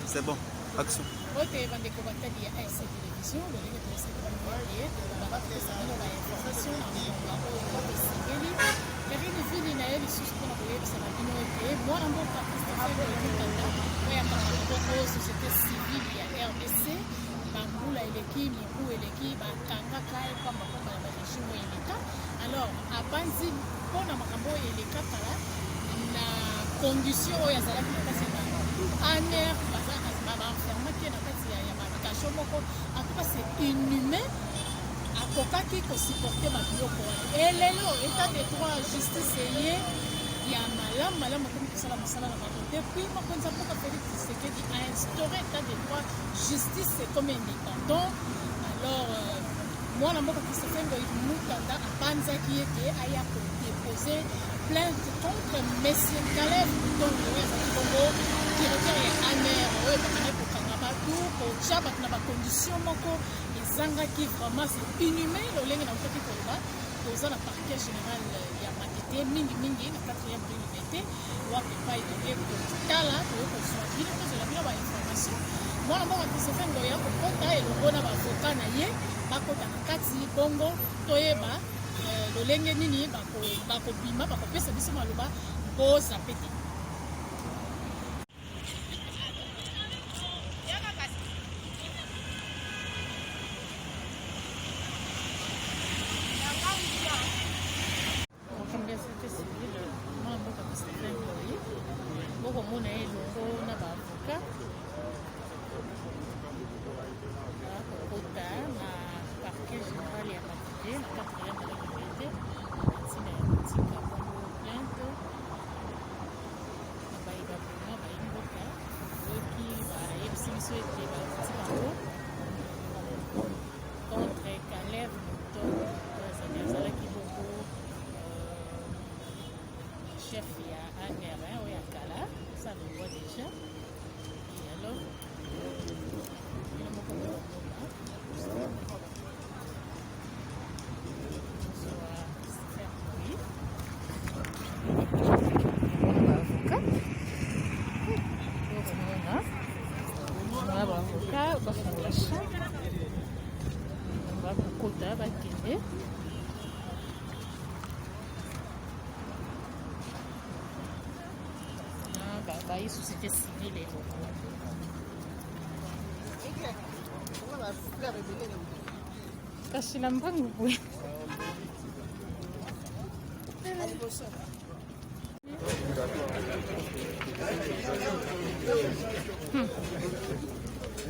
C'est bon. Action. Ok, bandeko batali ya ASC Télévision, le lenge de cette bannière, baba pesa nino ba information na mongo oyo esengeli. Kari de vili na ye lisusu mpona koyebisa na bino ete mwana mboka Christopher Kolokanda oyo akanga maboko société civile ya RDC bambula eleki mibu eleki bakangaka ye pamba pamba na barégime oyo eleka. Alors abanzi mpona makambo oyo eleka kala na condition oyo azalaki na kati ya aner baenfermaki na kati ya mahabitation moko atuka c'est inhumain akokaki kosupporte babiloko wana elelo état de droit justice eye ya malamu akomi kosala mosala na bango depuis mokonzi ya mboka Félix Tshisekedi a instauré état de droit justice comme indépendant. Alors mwana mboka Christopher Kolokanda apanzaki ete aya kodepose plainte contre monsieur Caleb Mutombo oyo azali bongo directeur ya aner oyo bakende kokanga bato kotia bato na bacondition moko ezangaki vraiment c'est inhumain lolenge na okaki koloba toza na parquet général ya Matete mingimingi na 4e priorité wapi epai toye kotala toye kozwa bino tozela bino bainformation mwana mboka Christopher Ngoya kokota elongo na baavoka na ye bakota na kati bongo toyeba lolenge nini bakobima bakopesa biso maloba boza pete. Bokomona ye elongo na baavoka kokota na parquet général ya Matete na 4e priorité ntina ya kotika bongo plainte na bayeba vraimen bayimboka oyoki bayebisi biso ete bakoti bango contre Caleb Mutombo azalaki bongo chef ya aner oyo ya kala ça le voit déjà et alors avocat bafungola chambre bakokota bakende bayi société civile kasi na mbangu boye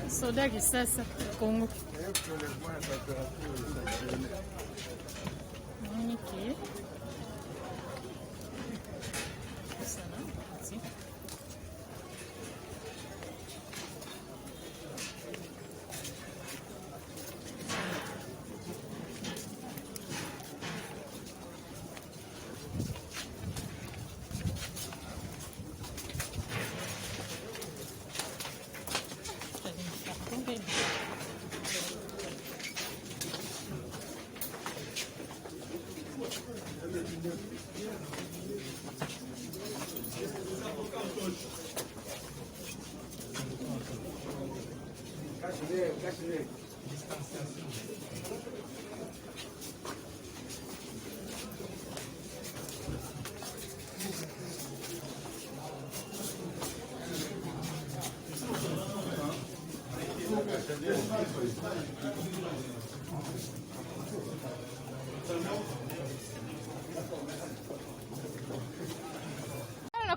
soda kisasa Kongo okay.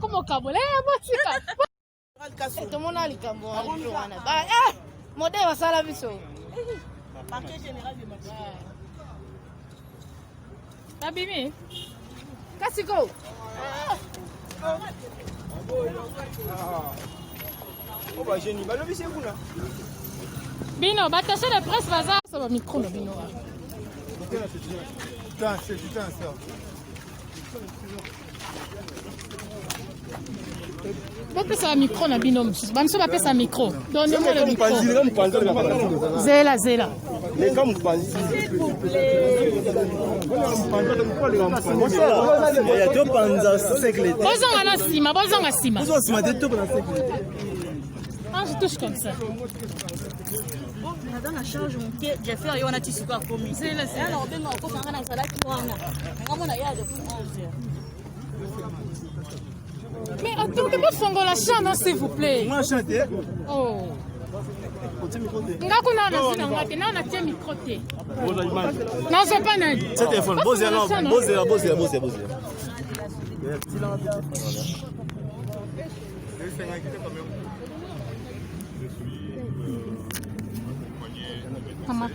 Como kabole bosika tomona likambo wana ba modèle wasala biso parquet général de Matete babimi kasiko oba jeni balobi se kuna bino batashe de presse baza ça ba micro no bino putain bapesa micro na bino mosusu bamiso bapesa micro donnez-moi le micro zela bozonga na nsima touche comme ça. Dans la charge, j'ai fait un petit sucre à commis. C'est là, c'est là. On a un salade qui est mais attendez-moi, Fongo la chante, s'il vous plaît. Moi, chanter. Oh. C'est téléphone. Bozé, non. Bozé.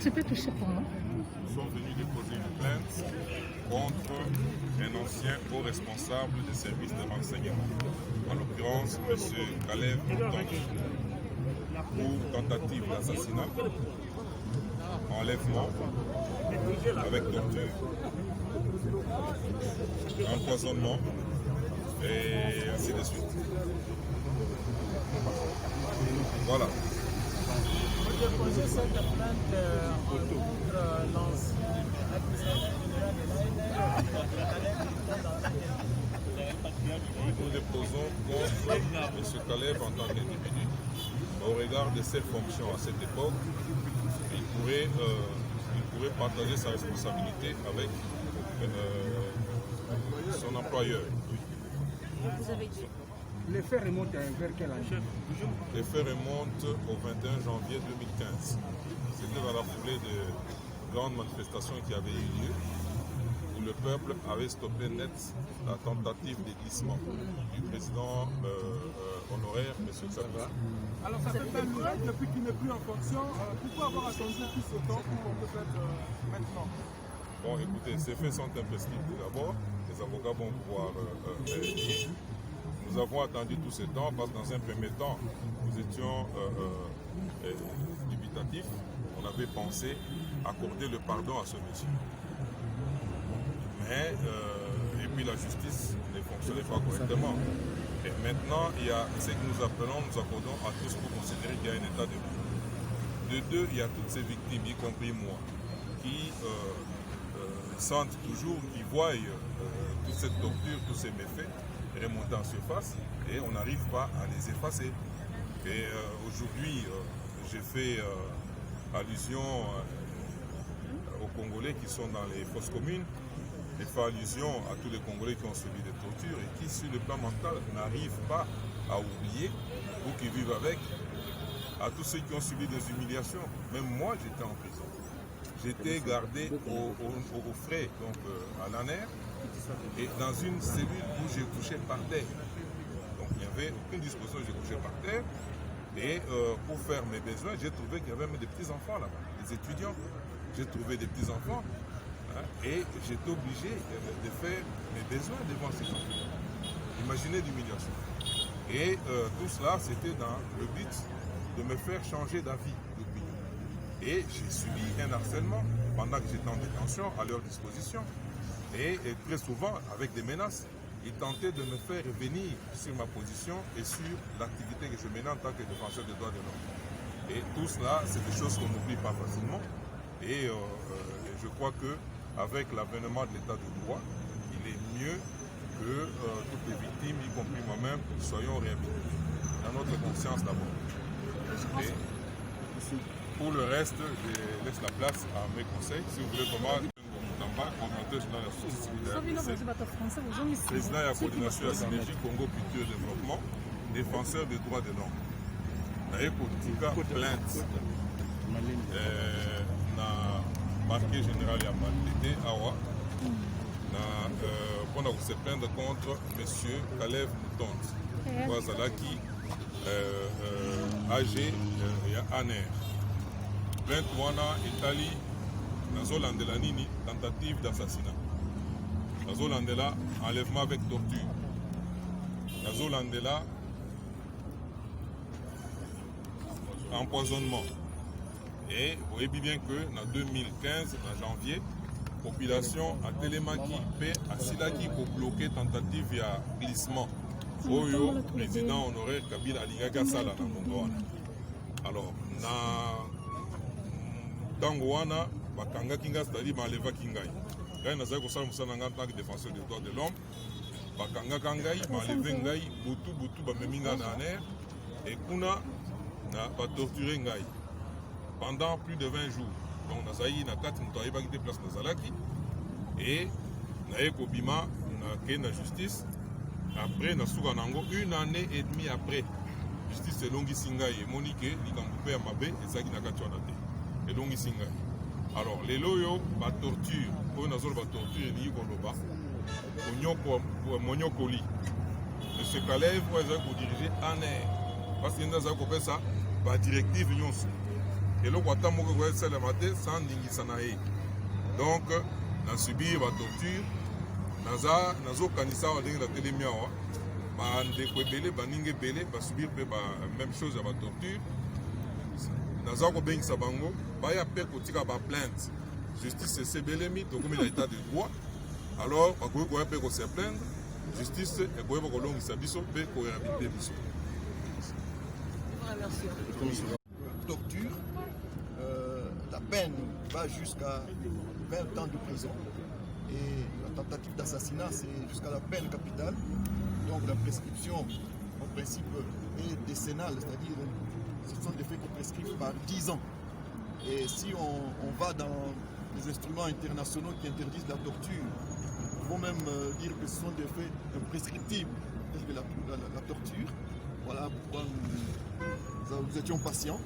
Tu peux toucher pour moi. Nous sommes venus déposer une plainte contre un ancien haut responsable des services de renseignement, en l'occurrence M. Kalev Mutongi, pour tentative d'assassinat, enlèvement avec torture, empoisonnement et ainsi de suite. Voilà. J'ai posé cette plainte contre l'ancien administrateur Nous déposons contre M. Kalev en tant qu'individu. Au regard de ses fonctions à cette époque, il pourrait partager sa responsabilité avec son employeur. Vous avez dit. Les faits remontent vers quel âge? Les faits remontent au 21 janvier 2015. C'était dans la foulée de grandes manifestations qui avaient eu lieu, où le peuple avait stoppé net la tentative de glissement du président honoraire, M. Kabila. Alors ça fait un mois depuis qu'il n'est plus en fonction. Pourquoi avoir attendu tout ce temps pour qu'on peut faire maintenant? Bon, écoutez, ces faits sont imprescriptibles d'abord. Les avocats vont pouvoir vérifier. Nous avons attendu tout ce temps parce que dans un premier temps, nous étions dubitatifs. On avait pensé accorder le pardon à ce monsieur. Mais, et puis la justice ne fonctionnait pas correctement. Et maintenant, il y a ce que nous appelons, nous accordons à tous pour considérer qu'il y a un état de droit. De deux, il y a toutes ces victimes, y compris moi, qui sentent toujours, qui voient toute cette torture, tous ces méfaits remonter en surface et on n'arrive pas à les effacer. Et aujourd'hui, j'ai fait allusion aux Congolais qui sont dans les fosses communes, j'ai fait allusion à tous les Congolais qui ont subi des tortures et qui, sur le plan mental, n'arrivent pas à oublier ou qui vivent avec, à tous ceux qui ont subi des humiliations. Même moi, j'étais en prison. J'étais gardé aux frais, donc à l'ANER, et dans une cellule où j'ai couché par terre. Donc il n'y avait aucune disposition, j'ai couché par terre. Et pour faire mes besoins, j'ai trouvé qu'il y avait même des petits-enfants là-bas, des étudiants. J'ai trouvé des petits-enfants et j'étais obligé de faire mes besoins devant ces enfants. Imaginez l'humiliation. Et tout cela, c'était dans le but de me faire changer d'avis d'opinion. Et j'ai subi un harcèlement pendant que j'étais en détention à leur disposition. Et très souvent, avec des menaces, ils tentaient de me faire revenir sur ma position et sur l'activité que je menais en tant que défenseur des droits de l'homme. Et tout cela, c'est des choses qu'on n'oublie pas facilement. Et je crois qu'avec l'avènement de l'état de droit, il est mieux que toutes les victimes, y compris moi-même, soyons réhabilités. Dans notre conscience d'abord. Et pour le reste, je laisse la place à mes conseils. Si vous voulez comment... Président de la coordination de la synergie Congo Culture Développement, défenseur des droits de l'homme. Naye kotika plainte na marqué général ya Matete Awa pour se plaindre contre M. Kalev Mutongi, Wazalaki AG ya ANER. Plainte wana Italie nazolandela nini tentative d'assassinat, nazolandela enlèvement avec torture, nazolandela empoisonnement. Et vous voyez bien que en 2015, en janvier, la population a télémaki pe asilaki pour bloquer tentative ya glissement. Oyo président honoraire Kabila alingaka sala na Mongoana. Alors na tango wana bakangaki nga, c'est-à-dire balevaki ngai. Ngai nazali kosala mosala ngai en tant que défenseur des droits de l'homme. Bakangaka ngai, baleve ngai, butu bamemi nga na ANER. Et kuna va torturer Ngai pendant plus de 20 jours. Donc, Nazaï, Nakati, Moutaï, Bagité, place Nazalaki. Et Naeko Bima, Nake, na justice. Après, Nasuka Nango, 1 année et demie après. Justice est longi Singai et Monique, Likamboupé Amabe, et Zaki Nakati Wanate. Et longi Singai. Alors, les loyaux, la torture, pour la torture, ni Koloba, Monyokoli. Monsieur Kalev, pour diriger en air. Parce qu'il y a ça, la directive Union. Et là, on a c'est le matin sans Ningisanae. Donc, on a subi la torture. On a kanisa la télémia. On a subi la même chose à la torture. On a bien sabango. On a plainte. Justice c'est belemi, donc il y a l'état de droit. Alors, on a pu se plaindre. Justice est pour que l'on s'habille et pour réhabiliter. Torture, la peine va jusqu'à 20 ans de prison. Et la tentative d'assassinat, c'est jusqu'à la peine capitale. Donc la prescription, en principe, est décennale, c'est-à-dire ce sont des faits qui prescrivent par 10 ans. Et si on va dans les instruments internationaux qui interdisent la torture, ils vont même dire que ce sont des faits imprescriptibles, tels que la torture. Voilà pourquoi nous étions patients.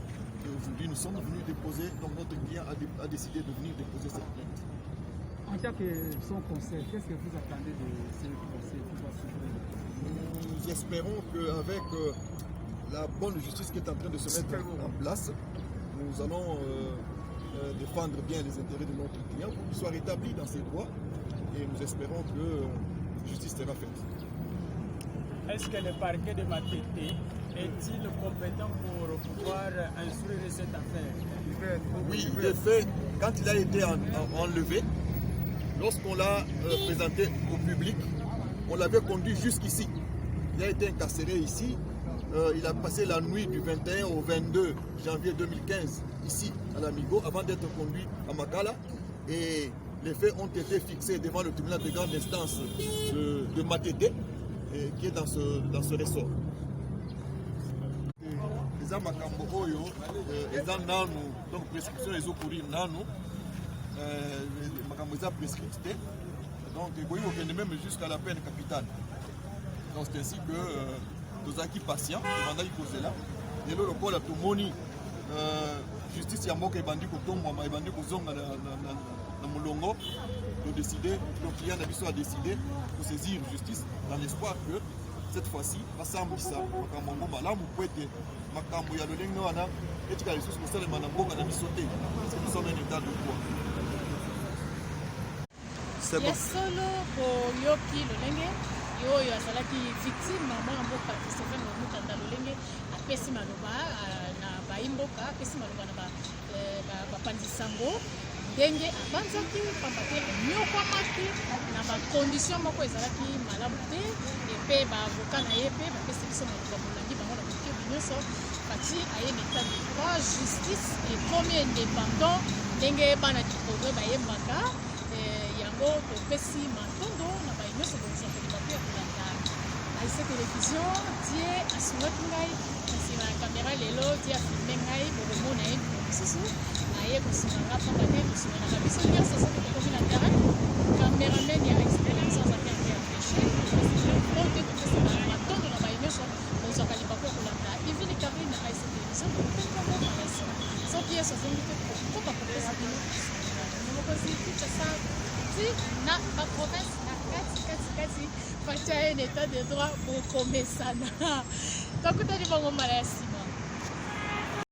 Et aujourd'hui, nous sommes venus déposer, donc notre client a décidé de venir déposer cette plainte. En tant que son conseil, qu'est-ce que vous attendez de ce conseil? Nous espérons qu'avec la bonne justice qui est en train de se mettre en place, nous allons défendre bien les intérêts de notre client pour qu'il soit rétabli dans ses droits et nous espérons que la justice sera faite. Est-ce que le parquet de Matete est-il compétent pour pouvoir instruire cette affaire? Oui, de fait, quand il a été enlevé, lorsqu'on l'a présenté au public, on l'avait conduit jusqu'ici. Il a été incarcéré ici. Il a passé la nuit du 21 au 22 janvier 2015 ici à l'Amigo avant d'être conduit à Makala. Et les faits ont été fixés devant le tribunal de grande instance de Matete qui est dans ce ressort. Les amakambo oyo, les nanu, donc prescription les courir nanu, makambo les prescripté, donc ils même jusqu'à la peine capitale. Donc c'est ainsi que nous acquis patients, pendant qu'ils causaient là, et là le col a tout moni, justice yamoka et bandit kotomba, et bandit kozonga na mulongo, de décider, le client a décidé de saisir justice dans l'espoir que cette fois-ci, ensemble ça, makambo malamu poete, makambo ya lolenge wana, etika les sources de manamboka na bisoté, parce que nous sommes un état de droit. C'est bon. Solo pour yoki lolenge, yoyo azalaki victime na mboka Christopher Mutanda lolenge, apesi maloba na baimboka, apesi maloba na bapandisango. Ndenge abanzaki pamba te nyokwamaki na bacondition moko ezalaki malamu te epe baavocat na ye mpe bapesi biso maloba molangi bango na moke nyonso kati aye na état de droit justice ekomi indépendant ndenge bana diprogrès bayembaka yango topesi matondo na baye nyonso bozwa koleba mpe ya kolanda aise télévision die asungaki ngai na nsima ya kamera lelo die afilme ngai bokomona ye mosusu aye kosimanga pamba te kosimanga biso nyonso soki tokomi na terrain cameraman ya expérience azalaki ate empêché po te topesaka matondo na baye nyonso bozwaka libapo ya kolanda ivili karine na aise télévision tokotelango malasi soki yeso azongi te kokoka kopesa bino momokozi kitasa ti na baprovince na kati pati aye na état de droit bokomesana tokutani bango mala ya nsima